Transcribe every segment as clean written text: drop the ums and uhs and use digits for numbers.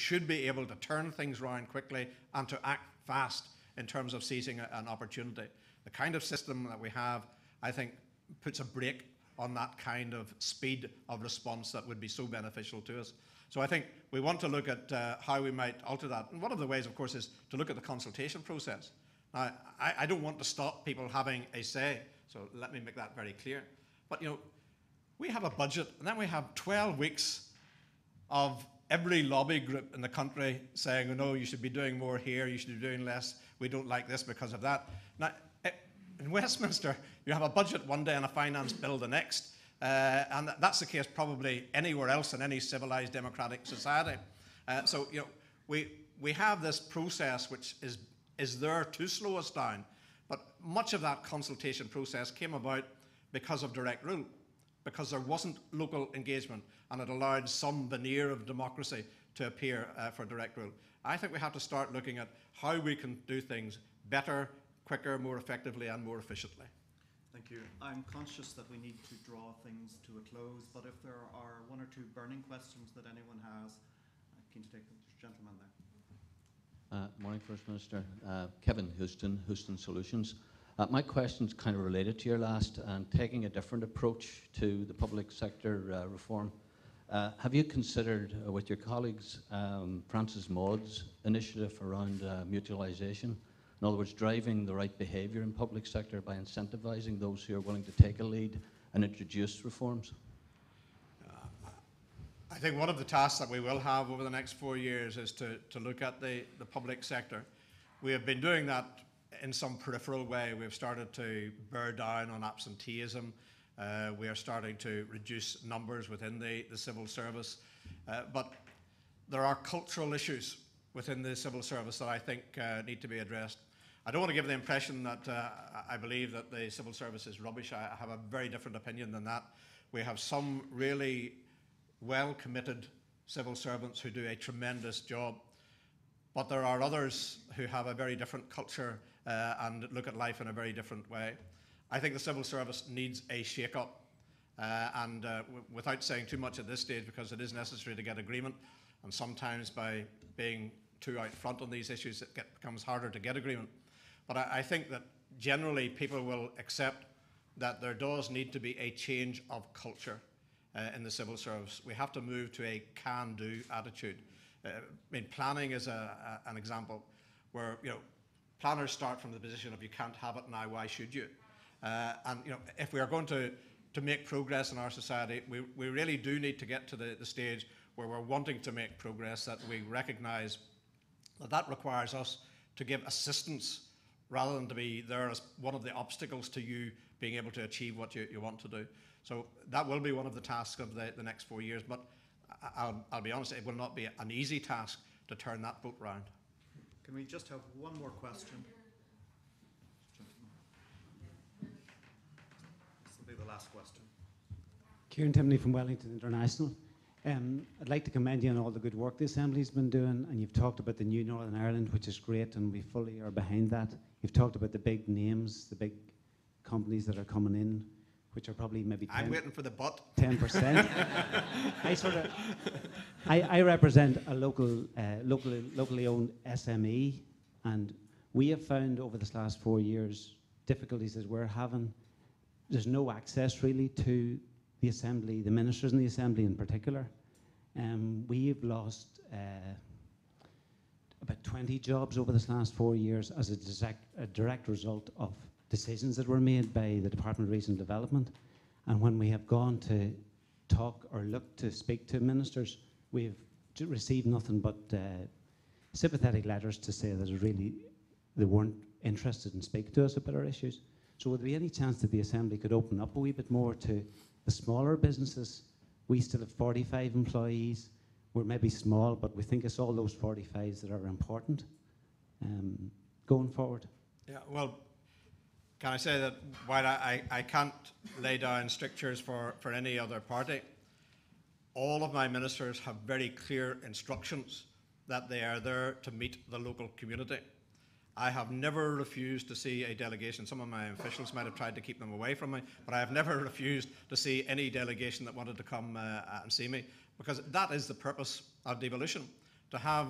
should be able to turn things around quickly and to act fast in terms of seizing an opportunity. The kind of system that we have, I think, puts a brake on that kind of speed of response that would be so beneficial to us. So I think we want to look at how we might alter that. And one of the ways, of course, is to look at the consultation process. Now, I don't want to stop people having a say, so let me make that very clear. But, you know, we have a budget, and then we have 12 weeks of every lobby group in the country saying, oh, no, you should be doing more here, you should be doing less, we don't like this because of that. Now, in Westminster, you have a budget one day and a finance bill the next, and that's the case probably anywhere else in any civilized democratic society. So, you know, we have this process which is there to slow us down, but much of that consultation process came about because of direct rule, because there wasn't local engagement, and it allowed some veneer of democracy to appear for direct rule. I think we have to start looking at how we can do things better, quicker, more effectively, and more efficiently. Thank you. I'm conscious that we need to draw things to a close, but if there are one or two burning questions that anyone has, I'm keen to take the gentleman there. Morning, First Minister. Kevin Houston, Houston Solutions. My question's kind of related to your last, and taking a different approach to the public sector reform. Have you considered, with your colleagues, Francis Maud's initiative around mutualisation? In other words, driving the right behaviour in public sector by incentivising those who are willing to take a lead and introduce reforms? I think one of the tasks that we will have over the next 4 years is to look at the public sector. We have been doing that in some peripheral way. We've started to bear down on absenteeism. We are starting to reduce numbers within the civil service. But there are cultural issues within the civil service that I think need to be addressed. I don't want to give the impression that I believe that the civil service is rubbish. I have a very different opinion than that. We have some really well-committed civil servants who do a tremendous job, but there are others who have a very different culture and look at life in a very different way. I think the civil service needs a shake-up, and without saying too much at this stage, because it is necessary to get agreement, and sometimes by being too out front on these issues it becomes harder to get agreement. But I think that generally people will accept that there does need to be a change of culture in the civil service. We have to move to a can-do attitude. I mean, planning is an example where, you know, planners start from the position of you can't have it now, why should you? And, you know, if we are going to make progress in our society, we really do need to get to the stage where we're wanting to make progress, that we recognise that requires us to give assistance rather than to be there as one of the obstacles to you being able to achieve what you want to do. So that will be one of the tasks of the next 4 years, but I'll be honest, it will not be an easy task to turn that boat round. Can we just have one more question? This will be the last question. Kieran Timoney from Wellington International. I'd like to commend you on all the good work the Assembly's been doing, and you've talked about the new Northern Ireland, which is great, and we fully are behind that. You've talked about the big names, the big companies that are coming in, which are probably maybe 10, I'm waiting for the but. 10%. I represent a locally owned SME, and we have found over this last 4 years difficulties that we're having. There's no access really to the Assembly, the ministers in the Assembly in particular. We've lost about 20 jobs over this last 4 years as a direct result of decisions that were made by the Department of Regional Development. And when we have gone to talk or look to speak to ministers, we've received nothing but sympathetic letters to say that really they weren't interested in speaking to us about our issues. So would there be any chance that the Assembly could open up a wee bit more to the smaller businesses? We still have 45 employees. We're maybe small, but we think it's all those 45s that are important going forward. Yeah, well, can I say that while I can't lay down strictures for any other party, all of my ministers have very clear instructions that they are there to meet the local community. I have never refused to see a delegation. Some of my officials might have tried to keep them away from me, but I have never refused to see any delegation that wanted to come and see me, because that is the purpose of devolution, to have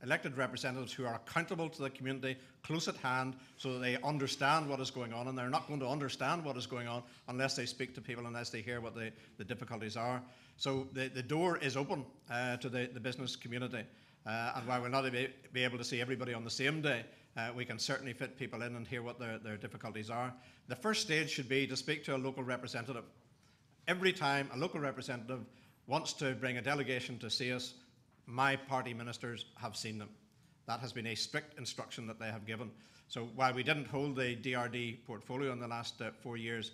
elected representatives who are accountable to the community, close at hand, so that they understand what is going on, and they're not going to understand what is going on unless they speak to people, unless they hear what the difficulties are. So the door is open to the business community, and while we'll not be able to see everybody on the same day, we can certainly fit people in and hear what their difficulties are. The first stage should be to speak to a local representative. Every time a local representative wants to bring a delegation to see us, my party ministers have seen them. That has been a strict instruction that they have given. So while we didn't hold the DRD portfolio in the last 4 years,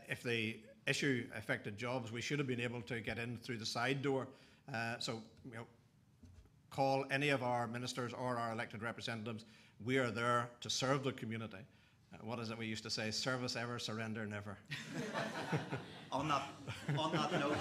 if the issue affected jobs, we should have been able to get in through the side door. So call any of our ministers or our elected representatives. We are there to serve the community. What is it we used to say? Service ever, surrender never. On that note,